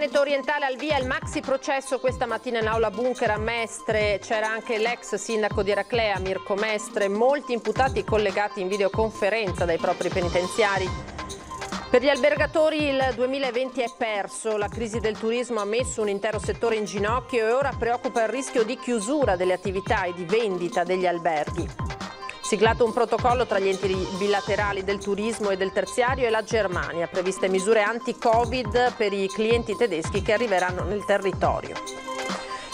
Veneto Orientale al via il maxi processo questa mattina in aula bunker a Mestre. C'era anche l'ex sindaco di Eraclea, Mirko Mestre, molti imputati collegati in videoconferenza dai propri penitenziari. Per gli albergatori il 2020 è perso, la crisi del turismo ha messo un intero settore in ginocchio e ora preoccupa il rischio di chiusura delle attività e di vendita degli alberghi. Siglato un protocollo tra gli enti bilaterali del turismo e del terziario e la Germania, previste misure anti-Covid per i clienti tedeschi che arriveranno nel territorio.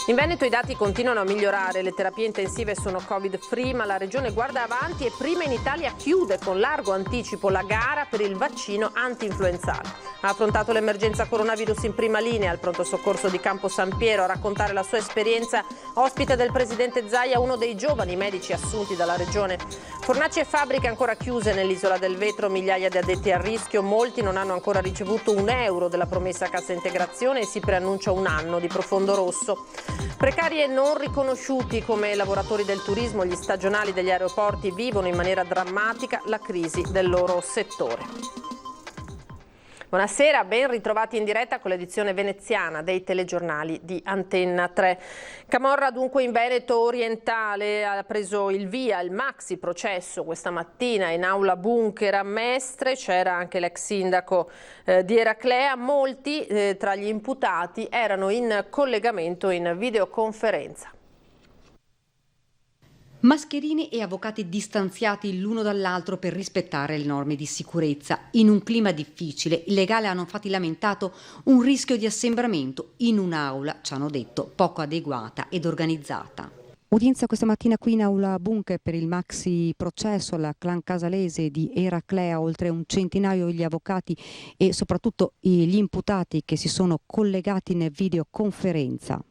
In Veneto i dati continuano a migliorare, le terapie intensive sono Covid-free, ma la regione guarda avanti e prima in Italia chiude con largo anticipo la gara per il vaccino anti-influenzale. Ha affrontato l'emergenza coronavirus in prima linea al pronto soccorso di Campo San Piero. A raccontare la sua esperienza, ospite del presidente Zaia, uno dei giovani medici assunti dalla regione. Fornaci e fabbriche ancora chiuse nell'isola del Vetro, migliaia di addetti a rischio, molti non hanno ancora ricevuto €1 della promessa cassa integrazione e si preannuncia un anno di profondo rosso. Precari e non riconosciuti come lavoratori del turismo, gli stagionali degli aeroporti vivono in maniera drammatica la crisi del loro settore. Buonasera, ben ritrovati in diretta con l'edizione veneziana dei telegiornali di Antenna 3. Camorra dunque in Veneto Orientale ha preso il via il maxi processo questa mattina in aula bunker a Mestre. C'era anche l'ex sindaco di Eraclea. Molti tra gli imputati erano in collegamento in videoconferenza. Mascherine e avvocati distanziati l'uno dall'altro per rispettare le norme di sicurezza. In un clima difficile, i legali hanno infatti lamentato un rischio di assembramento in un'aula, ci hanno detto, poco adeguata ed organizzata. Udienza questa mattina qui in aula bunker per il maxi processo alla clan casalese di Eraclea, oltre un centinaio gli avvocati e soprattutto gli imputati che si sono collegati in videoconferenza.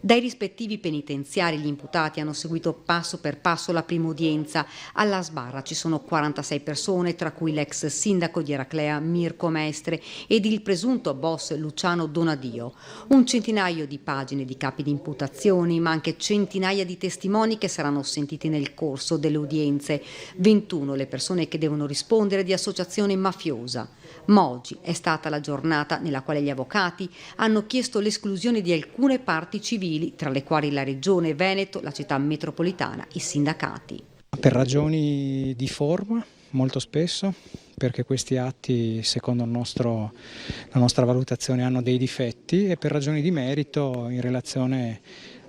Dai rispettivi penitenziari gli imputati hanno seguito passo per passo la prima udienza. Alla sbarra ci sono 46 persone, tra cui l'ex sindaco di Eraclea Mirko Mestre ed il presunto boss Luciano Donadio. Un centinaio di pagine di capi di imputazioni, ma anche centinaia di testimoni che saranno sentiti nel corso delle udienze. 21 le persone che devono rispondere di associazione mafiosa. Ma oggi è stata la giornata nella quale gli avvocati hanno chiesto l'esclusione di alcune parti civili, tra le quali la Regione Veneto, la città metropolitana, i sindacati. Per ragioni di forma, molto spesso, perché questi atti, secondo la nostra valutazione, hanno dei difetti, e per ragioni di merito in relazione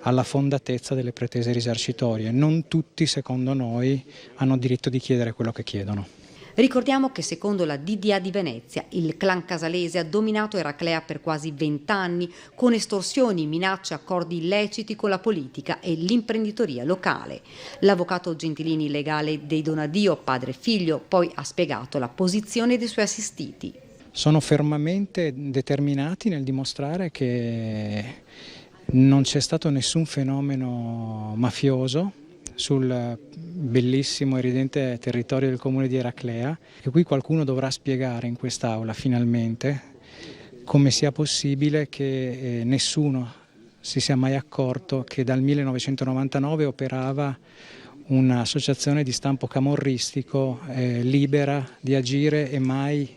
alla fondatezza delle pretese risarcitorie. Non tutti, secondo noi, hanno diritto di chiedere quello che chiedono. Ricordiamo che secondo la DDA di Venezia il clan casalese ha dominato Eraclea per quasi 20 anni con estorsioni, minacce, accordi illeciti con la politica e l'imprenditoria locale. L'avvocato Gentilini, legale dei Donadio, padre e figlio, poi ha spiegato la posizione dei suoi assistiti. Sono fermamente determinati nel dimostrare che non c'è stato nessun fenomeno mafioso sul bellissimo e ridente territorio del comune di Eraclea, e qui qualcuno dovrà spiegare in quest'aula finalmente come sia possibile che nessuno si sia mai accorto che dal 1999 operava un'associazione di stampo camorristico libera di agire e mai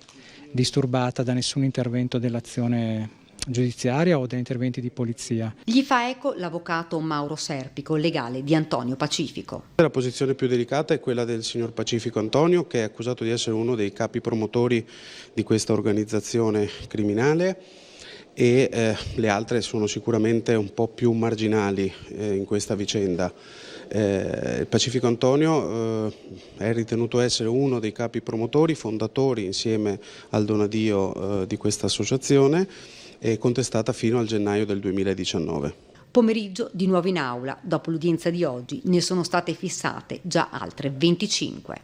disturbata da nessun intervento dell'azione giudiziaria o da interventi di polizia. Gli fa eco l'avvocato Mauro Serpico, legale di Antonio Pacifico. La posizione più delicata è quella del signor Pacifico Antonio, che è accusato di essere uno dei capi promotori di questa organizzazione criminale, e le altre sono sicuramente un po' più marginali in questa vicenda. Il Pacifico Antonio è ritenuto essere uno dei capi promotori, fondatori insieme al Donadio di questa associazione, e contestata fino al gennaio del 2019. Pomeriggio di nuovo in aula, dopo l'udienza di oggi ne sono state fissate già altre 25.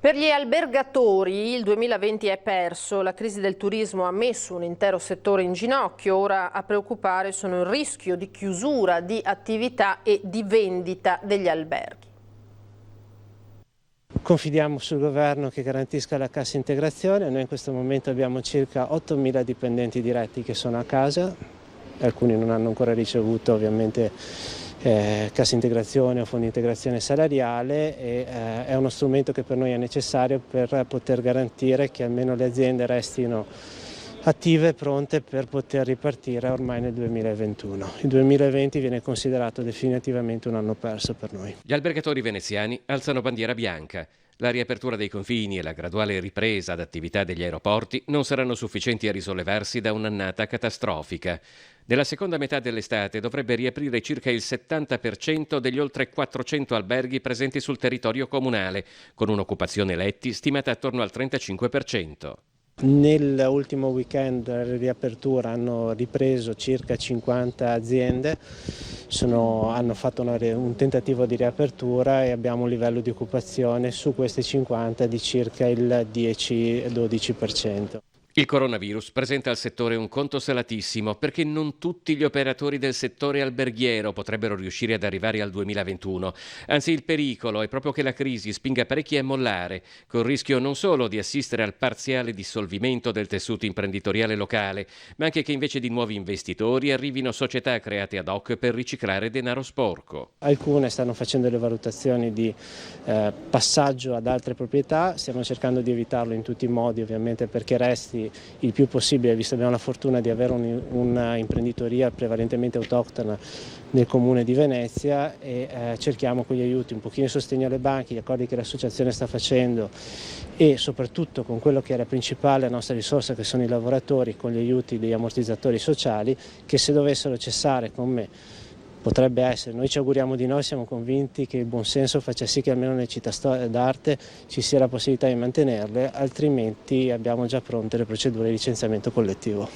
Per gli albergatori il 2020 è perso, la crisi del turismo ha messo un intero settore in ginocchio, ora a preoccupare sono il rischio di chiusura di attività e di vendita degli alberghi. Confidiamo sul governo che garantisca la cassa integrazione. Noi in questo momento abbiamo circa 8.000 dipendenti diretti che sono a casa, alcuni non hanno ancora ricevuto ovviamente cassa integrazione o fondo integrazione salariale, e è uno strumento che per noi è necessario per poter garantire che almeno le aziende restino attive e pronte per poter ripartire ormai nel 2021. Il 2020 viene considerato definitivamente un anno perso per noi. Gli albergatori veneziani alzano bandiera bianca. La riapertura dei confini e la graduale ripresa d'attività degli aeroporti non saranno sufficienti a risollevarsi da un'annata catastrofica. Nella seconda metà dell'estate dovrebbe riaprire circa il 70% degli oltre 400 alberghi presenti sul territorio comunale, con un'occupazione letti stimata attorno al 35%. Nell'ultimo weekend di riapertura hanno ripreso circa 50 aziende, hanno fatto un tentativo di riapertura e abbiamo un livello di occupazione su queste 50 di circa il 10-12%. Il coronavirus presenta al settore un conto salatissimo perché non tutti gli operatori del settore alberghiero potrebbero riuscire ad arrivare al 2021. Anzi, il pericolo è proprio che la crisi spinga parecchi a mollare, col rischio non solo di assistere al parziale dissolvimento del tessuto imprenditoriale locale, ma anche che invece di nuovi investitori arrivino società create ad hoc per riciclare denaro sporco. Alcune stanno facendo le valutazioni di passaggio ad altre proprietà, stiamo cercando di evitarlo in tutti i modi, ovviamente, perché resti il più possibile, visto che abbiamo la fortuna di avere una imprenditoria prevalentemente autoctona nel comune di Venezia, e cerchiamo con gli aiuti, un pochino di sostegno alle banche, gli accordi che l'associazione sta facendo e soprattutto con quello che è la principale nostra risorsa, che sono i lavoratori, con gli aiuti degli ammortizzatori sociali, che se dovessero cessare con me potrebbe essere, noi ci auguriamo di no, siamo convinti che il buonsenso faccia sì che almeno nelle città d'arte ci sia la possibilità di mantenerle, altrimenti abbiamo già pronte le procedure di licenziamento collettivo.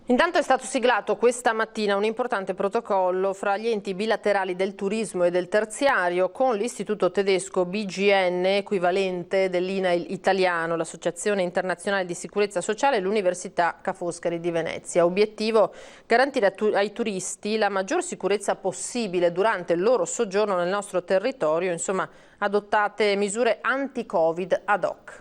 Intanto è stato siglato questa mattina un importante protocollo fra gli enti bilaterali del turismo e del terziario con l'istituto tedesco BGN, equivalente dell'INAIL italiano, l'Associazione Internazionale di Sicurezza Sociale e l'Università Ca' Foscari di Venezia. Obiettivo: garantire ai turisti la maggior sicurezza possibile durante il loro soggiorno nel nostro territorio, insomma adottate misure anti-Covid ad hoc.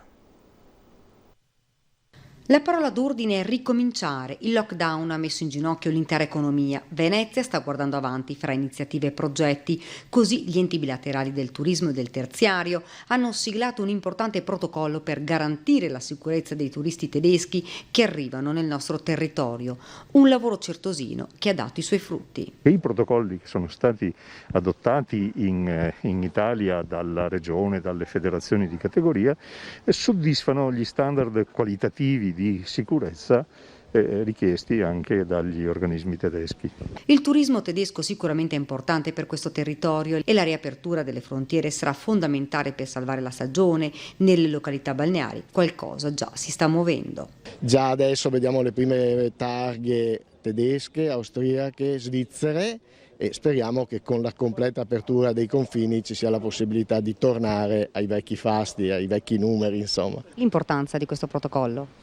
La parola d'ordine è ricominciare. Il lockdown ha messo in ginocchio l'intera economia. Venezia sta guardando avanti fra iniziative e progetti. Così gli enti bilaterali del turismo e del terziario hanno siglato un importante protocollo per garantire la sicurezza dei turisti tedeschi che arrivano nel nostro territorio. Un lavoro certosino che ha dato i suoi frutti. I protocolli che sono stati adottati in Italia dalla regione, dalle federazioni di categoria, soddisfano gli standard qualitativi di sicurezza richiesti anche dagli organismi tedeschi. Il turismo tedesco sicuramente è importante per questo territorio e la riapertura delle frontiere sarà fondamentale per salvare la stagione nelle località balneari. Qualcosa già si sta muovendo. Già adesso vediamo le prime targhe tedesche, austriache, svizzere, e speriamo che con la completa apertura dei confini ci sia la possibilità di tornare ai vecchi fasti, ai vecchi numeri, insomma. L'importanza di questo protocollo?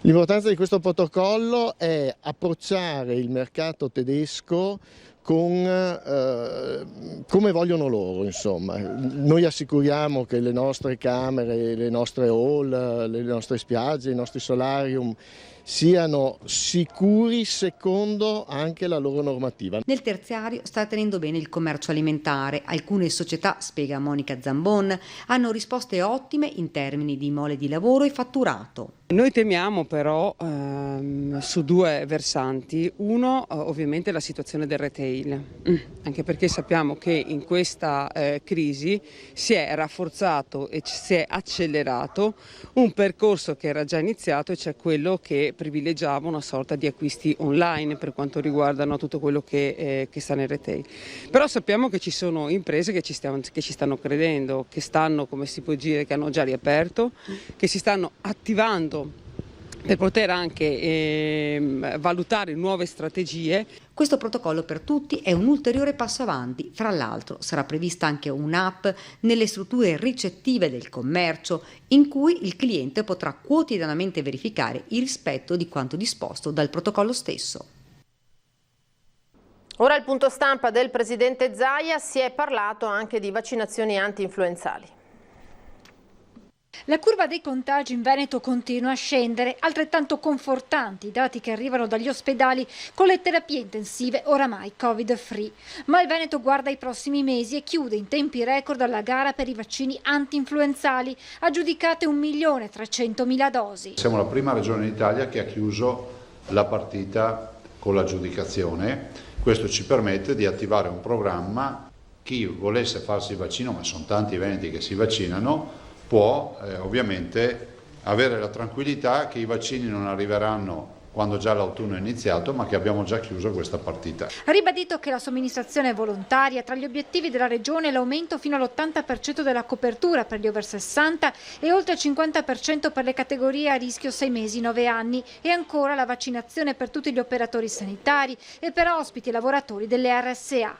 L'importanza di questo protocollo è approcciare il mercato tedesco come vogliono loro, insomma. Noi assicuriamo che le nostre camere, le nostre hall, le nostre spiagge, i nostri solarium siano sicuri secondo anche la loro normativa. Nel terziario sta tenendo bene il commercio alimentare. Alcune società, spiega Monica Zambon, hanno risposte ottime in termini di mole di lavoro e fatturato. Noi temiamo però su due versanti. Uno, ovviamente la situazione del retail, anche perché sappiamo che in questa crisi si è rafforzato e si è accelerato un percorso che era già iniziato, e cioè quello che privilegiava una sorta di acquisti online per quanto riguardano tutto quello che sta nel retail. Però sappiamo che ci sono imprese che ci stanno credendo, che stanno, come si può dire, che hanno già riaperto, che si stanno attivando per poter anche valutare nuove strategie. Questo protocollo per tutti è un ulteriore passo avanti. Fra l'altro sarà prevista anche un'app nelle strutture ricettive del commercio in cui il cliente potrà quotidianamente verificare il rispetto di quanto disposto dal protocollo stesso. Ora il punto stampa del presidente Zaia, si è parlato anche di vaccinazioni anti-influenzali. La curva dei contagi in Veneto continua a scendere, altrettanto confortanti i dati che arrivano dagli ospedali con le terapie intensive oramai Covid-free. Ma il Veneto guarda ai prossimi mesi e chiude in tempi record la gara per i vaccini anti-influenzali, aggiudicate 1.300.000 dosi. Siamo la prima regione d'Italia che ha chiuso la partita con l'aggiudicazione. Questo ci permette di attivare un programma. Chi volesse farsi il vaccino, ma sono tanti i veneti che si vaccinano, può ovviamente avere la tranquillità che i vaccini non arriveranno quando già l'autunno è iniziato, ma che abbiamo già chiuso questa partita. Ha ribadito che la somministrazione è volontaria. Tra gli obiettivi della Regione l'aumento fino all'80% della copertura per gli over 60 e oltre il 50% per le categorie a rischio 6 mesi 9 anni e ancora la vaccinazione per tutti gli operatori sanitari e per ospiti e lavoratori delle RSA.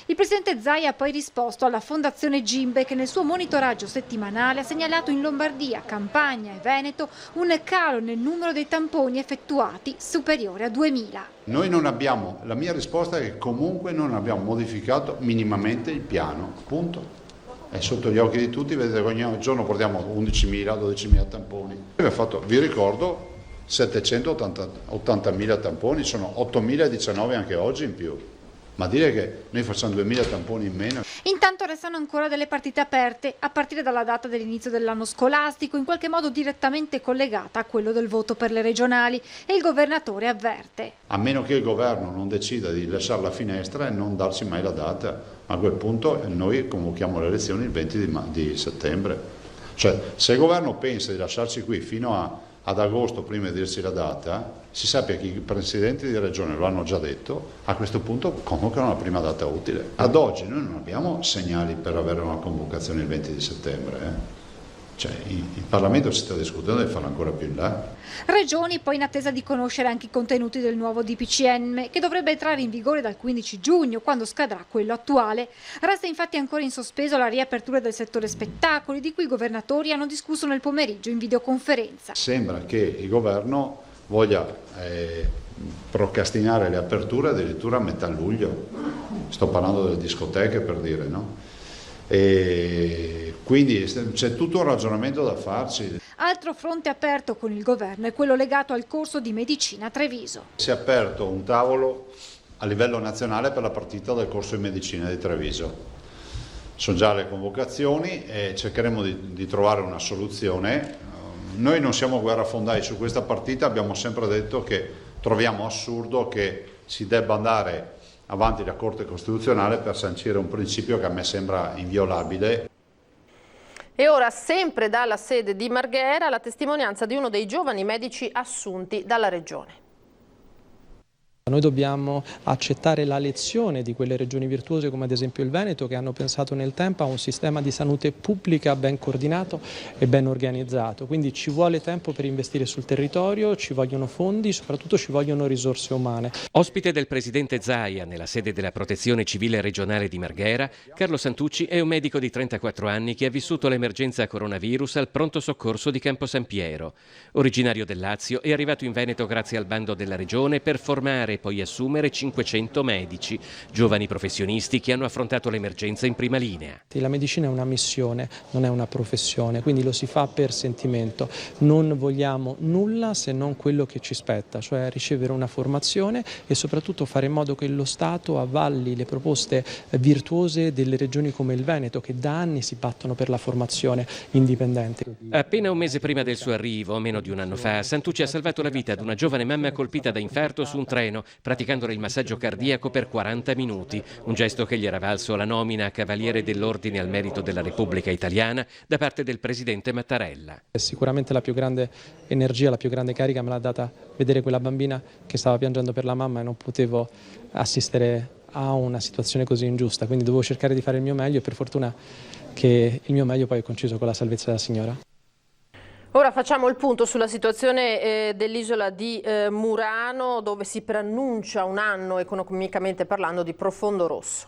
Il presidente Zaia ha poi risposto alla Fondazione Gimbe che nel suo monitoraggio settimanale ha segnalato in Lombardia, Campania e Veneto un calo nel numero dei tamponi effettuati superiore a 2000. Noi non abbiamo, la mia risposta è che comunque non abbiamo modificato minimamente il piano, punto. È sotto gli occhi di tutti, vedete che ogni giorno portiamo 11.000, 12.000 tamponi. Vi ricordo 780.000 tamponi, sono 8.019 anche oggi in più. Ma dire che noi facciamo 2.000 tamponi in meno. Intanto restano ancora delle partite aperte, a partire dalla data dell'inizio dell'anno scolastico, in qualche modo direttamente collegata a quello del voto per le regionali, e il governatore avverte. A meno che il governo non decida di lasciare la finestra e non darci mai la data, a quel punto noi convochiamo le elezioni il 20 di settembre. Cioè, se il governo pensa di lasciarci qui fino ad agosto prima di dirci la data, si sappia che i presidenti di regione lo hanno già detto, a questo punto convocano la prima data utile. Ad oggi noi non abbiamo segnali per avere una convocazione il 20 di settembre. Cioè, il Parlamento si sta discutendo di farlo ancora più in là. Regioni poi in attesa di conoscere anche i contenuti del nuovo DPCM, che dovrebbe entrare in vigore dal 15 giugno, quando scadrà quello attuale. Resta infatti ancora in sospeso la riapertura del settore spettacoli, di cui i governatori hanno discusso nel pomeriggio in videoconferenza. Sembra che il governo voglia procrastinare le aperture addirittura a metà luglio. Sto parlando delle discoteche, per dire, no? E quindi c'è tutto un ragionamento da farci. Altro fronte aperto con il governo è quello legato al corso di medicina a Treviso. Si è aperto un tavolo a livello nazionale per la partita del corso di medicina di Treviso. Sono già le convocazioni e cercheremo di trovare una soluzione. Noi non siamo guerrafondai su questa partita, abbiamo sempre detto che troviamo assurdo che si debba andare avanti la Corte Costituzionale per sancire un principio che a me sembra inviolabile. E ora, sempre dalla sede di Marghera, la testimonianza di uno dei giovani medici assunti dalla Regione. Noi dobbiamo accettare la lezione di quelle regioni virtuose come ad esempio il Veneto, che hanno pensato nel tempo a un sistema di salute pubblica ben coordinato e ben organizzato. Quindi ci vuole tempo per investire sul territorio, ci vogliono fondi, soprattutto ci vogliono risorse umane. Ospite del presidente Zaia nella sede della Protezione Civile Regionale di Marghera, Carlo Santucci è un medico di 34 anni che ha vissuto l'emergenza coronavirus al pronto soccorso di Campo San Piero. Originario del Lazio, è arrivato in Veneto grazie al bando della Regione per formare e poi assumere 500 medici, giovani professionisti che hanno affrontato l'emergenza in prima linea. La medicina è una missione, non è una professione, quindi lo si fa per sentimento. Non vogliamo nulla se non quello che ci spetta, cioè ricevere una formazione e soprattutto fare in modo che lo Stato avvalli le proposte virtuose delle regioni come il Veneto, che da anni si battono per la formazione indipendente. Appena un mese prima del suo arrivo, meno di un anno fa, Santucci ha salvato la vita ad una giovane mamma colpita da infarto su un treno, praticandole il massaggio cardiaco per 40 minuti, un gesto che gli era valso la nomina a Cavaliere dell'Ordine al Merito della Repubblica Italiana da parte del presidente Mattarella. Sicuramente la più grande energia, la più grande carica me l'ha data vedere quella bambina che stava piangendo per la mamma e non potevo assistere a una situazione così ingiusta, quindi dovevo cercare di fare il mio meglio e per fortuna che il mio meglio poi è coinciso con la salvezza della signora. Ora facciamo il punto sulla situazione dell'isola di Murano, dove si preannuncia un anno economicamente parlando di profondo rosso.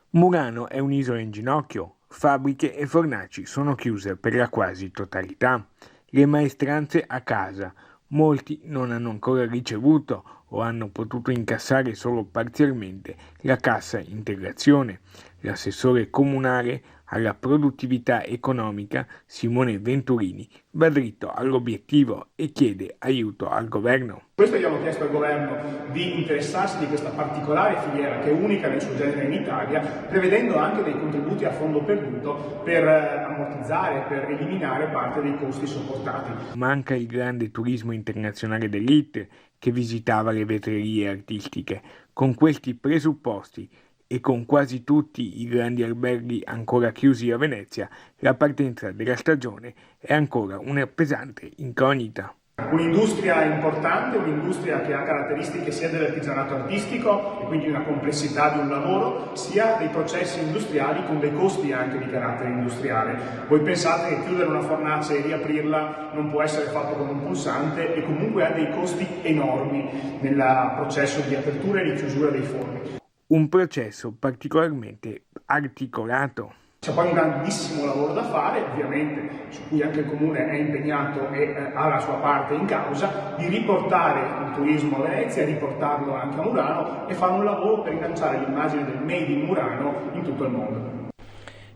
Murano è un'isola in ginocchio, fabbriche e fornaci sono chiuse per la quasi totalità, le maestranze a casa, molti non hanno ancora ricevuto o hanno potuto incassare solo parzialmente la cassa integrazione. L'assessore comunale alla produttività economica Simone Venturini va dritto all'obiettivo e chiede aiuto al governo. Questo abbiamo chiesto al governo di interessarsi di questa particolare filiera che è unica nel suo genere in Italia, prevedendo anche dei contributi a fondo perduto per ammortizzare, per eliminare parte dei costi sopportati. Manca il grande turismo internazionale d'élite che visitava le vetrerie artistiche. Con questi presupposti e con quasi tutti i grandi alberghi ancora chiusi a Venezia, la partenza della stagione è ancora una pesante incognita. Un'industria importante, un'industria che ha caratteristiche sia dell'artigianato artistico e quindi una complessità di un lavoro, sia dei processi industriali con dei costi anche di carattere industriale. Voi pensate che chiudere una fornace e riaprirla non può essere fatto con un pulsante e comunque ha dei costi enormi nel processo di apertura e di chiusura dei forni. Un processo particolarmente articolato. C'è poi un grandissimo lavoro da fare, ovviamente, su cui anche il Comune è impegnato e ha la sua parte in causa, di riportare il turismo a Venezia, riportarlo anche a Murano e fare un lavoro per rilanciare l'immagine del Made in Murano in tutto il mondo.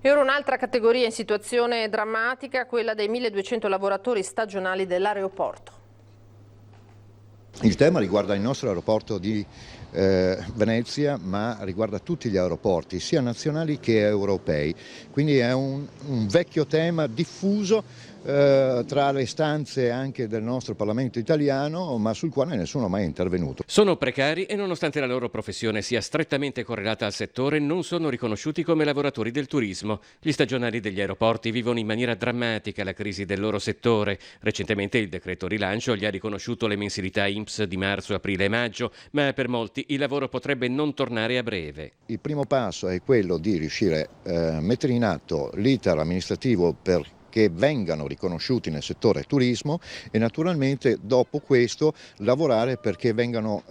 E ora un'altra categoria in situazione drammatica, quella dei 1200 lavoratori stagionali dell'aeroporto. Il tema riguarda il nostro aeroporto di Venezia, ma riguarda tutti gli aeroporti, sia nazionali che europei, quindi è un vecchio tema diffuso tra le stanze anche del nostro Parlamento italiano, ma sul quale nessuno mai è intervenuto. Sono precari e nonostante la loro professione sia strettamente correlata al settore, non sono riconosciuti come lavoratori del turismo. Gli stagionali degli aeroporti vivono in maniera drammatica la crisi del loro settore. Recentemente il decreto rilancio gli ha riconosciuto le mensilità INPS di marzo, aprile e maggio, ma per molti il lavoro potrebbe non tornare a breve. Il primo passo è quello di riuscire a mettere in atto l'iter amministrativo per che vengano riconosciuti nel settore turismo e naturalmente dopo questo lavorare perché vengano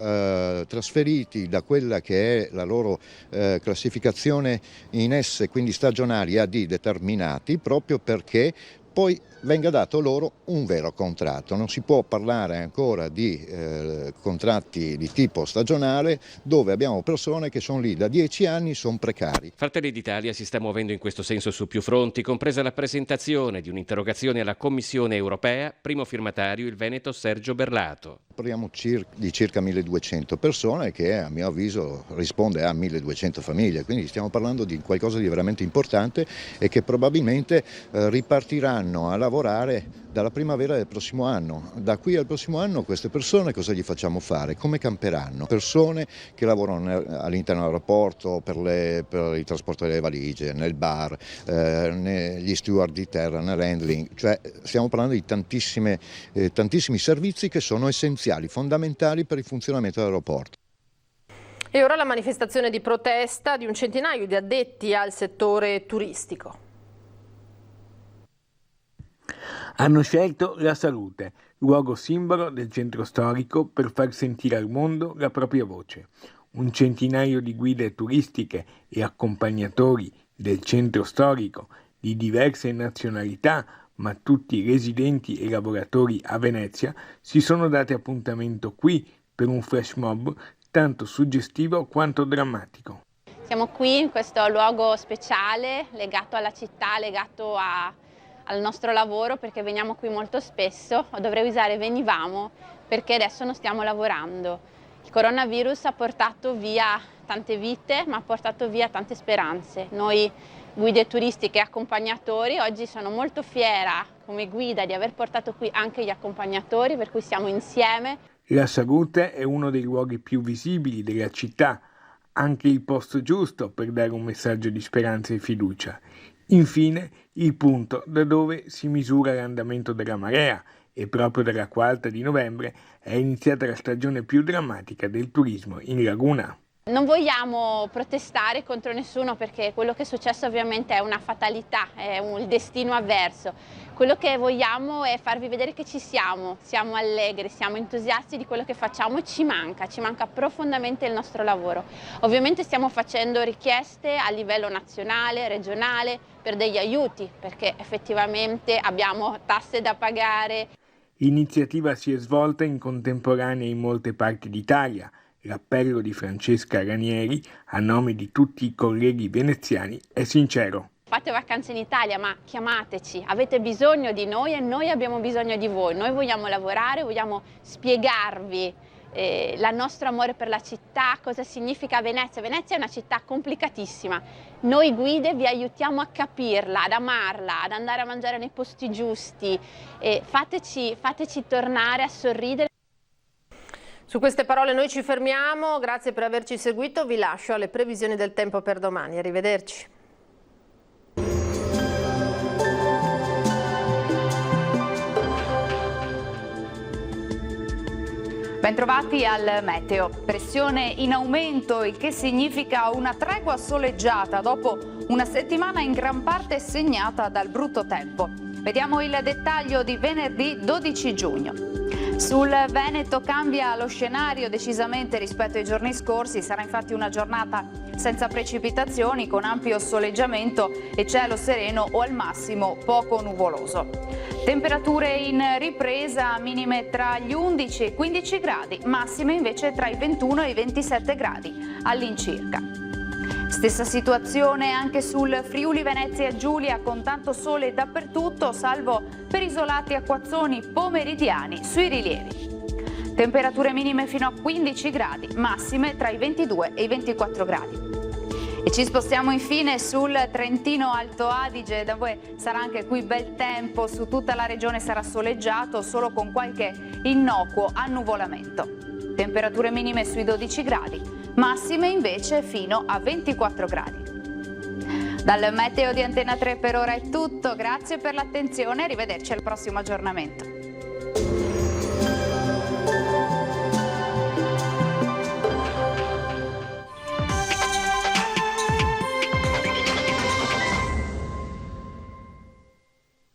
trasferiti da quella che è la loro classificazione in S, quindi stagionali, a D determinati, proprio perché poi venga dato loro un vero contratto. Non si può parlare ancora di contratti di tipo stagionale dove abbiamo persone che sono lì da 10 anni, sono precari. Fratelli d'Italia si sta muovendo in questo senso su più fronti, compresa la presentazione di un'interrogazione alla Commissione europea, primo firmatario il veneto Sergio Berlato. Parliamo di circa 1200 persone che a mio avviso risponde a 1200 famiglie, quindi stiamo parlando di qualcosa di veramente importante e che probabilmente ripartiranno a lavorare dalla primavera del prossimo anno. Da qui al prossimo anno queste persone cosa gli facciamo fare? Come camperanno? Persone che lavorano all'interno dell'aeroporto per il trasporto delle valigie, nel bar, negli steward di terra, nell'handling, cioè stiamo parlando di tantissimi servizi che sono essenziali, fondamentali per il funzionamento dell'aeroporto. E ora la manifestazione di protesta di un centinaio di addetti al settore turistico. Hanno scelto la salute, luogo simbolo del centro storico, per far sentire al mondo la propria voce. Un centinaio di guide turistiche e accompagnatori del centro storico di diverse nazionalità, ma tutti residenti e lavoratori a Venezia, si sono dati appuntamento qui per un flash mob tanto suggestivo quanto drammatico. Siamo qui in questo luogo speciale legato alla città, legato al nostro lavoro, perché veniamo qui molto spesso, o dovrei usare venivamo perché adesso non stiamo lavorando. Il coronavirus ha portato via tante vite, ma ha portato via tante speranze. Noi guide turistiche e accompagnatori oggi sono molto fiera come guida di aver portato qui anche gli accompagnatori, per cui siamo insieme. La salute è uno dei luoghi più visibili della città, anche il posto giusto per dare un messaggio di speranza e fiducia. Infine, il punto da dove si misura l'andamento della marea, e proprio dalla 4 di novembre è iniziata la stagione più drammatica del turismo in laguna. Non vogliamo protestare contro nessuno, perché quello che è successo ovviamente è una fatalità, è il destino avverso. Quello che vogliamo è farvi vedere che ci siamo allegri, siamo entusiasti di quello che facciamo e ci manca profondamente il nostro lavoro. Ovviamente stiamo facendo richieste a livello nazionale, regionale, per degli aiuti, perché effettivamente abbiamo tasse da pagare. L'iniziativa si è svolta in contemporanea in molte parti d'Italia. L'appello di Francesca Ranieri, a nome di tutti i colleghi veneziani, è sincero. Fate vacanze in Italia, ma chiamateci, avete bisogno di noi e noi abbiamo bisogno di voi. Noi vogliamo lavorare, vogliamo spiegarvi il nostro amore per la città, cosa significa Venezia. Venezia è una città complicatissima. Noi guide vi aiutiamo a capirla, ad amarla, ad andare a mangiare nei posti giusti. Fateci tornare a sorridere. Su queste parole noi ci fermiamo, grazie per averci seguito, vi lascio alle previsioni del tempo per domani, arrivederci. Bentrovati al meteo. Pressione in aumento, il che significa una tregua soleggiata dopo una settimana in gran parte segnata dal brutto tempo. Vediamo il dettaglio di venerdì 12 giugno. Sul Veneto cambia lo scenario decisamente rispetto ai giorni scorsi, sarà infatti una giornata senza precipitazioni, con ampio soleggiamento e cielo sereno o al massimo poco nuvoloso. Temperature in ripresa, minime tra gli 11 e i 15 gradi, massime invece tra i 21 e i 27 gradi all'incirca. Stessa situazione anche sul Friuli Venezia Giulia, con tanto sole dappertutto, salvo per isolati acquazzoni pomeridiani sui rilievi. Temperature minime fino a 15 gradi, massime tra i 22 e i 24 gradi. E ci spostiamo infine sul Trentino Alto Adige, dove sarà anche qui bel tempo, su tutta la regione sarà soleggiato, solo con qualche innocuo annuvolamento. Temperature minime sui 12 gradi, massime invece fino a 24 gradi. Dal meteo di Antena 3 per ora è tutto, grazie per l'attenzione, arrivederci al prossimo aggiornamento.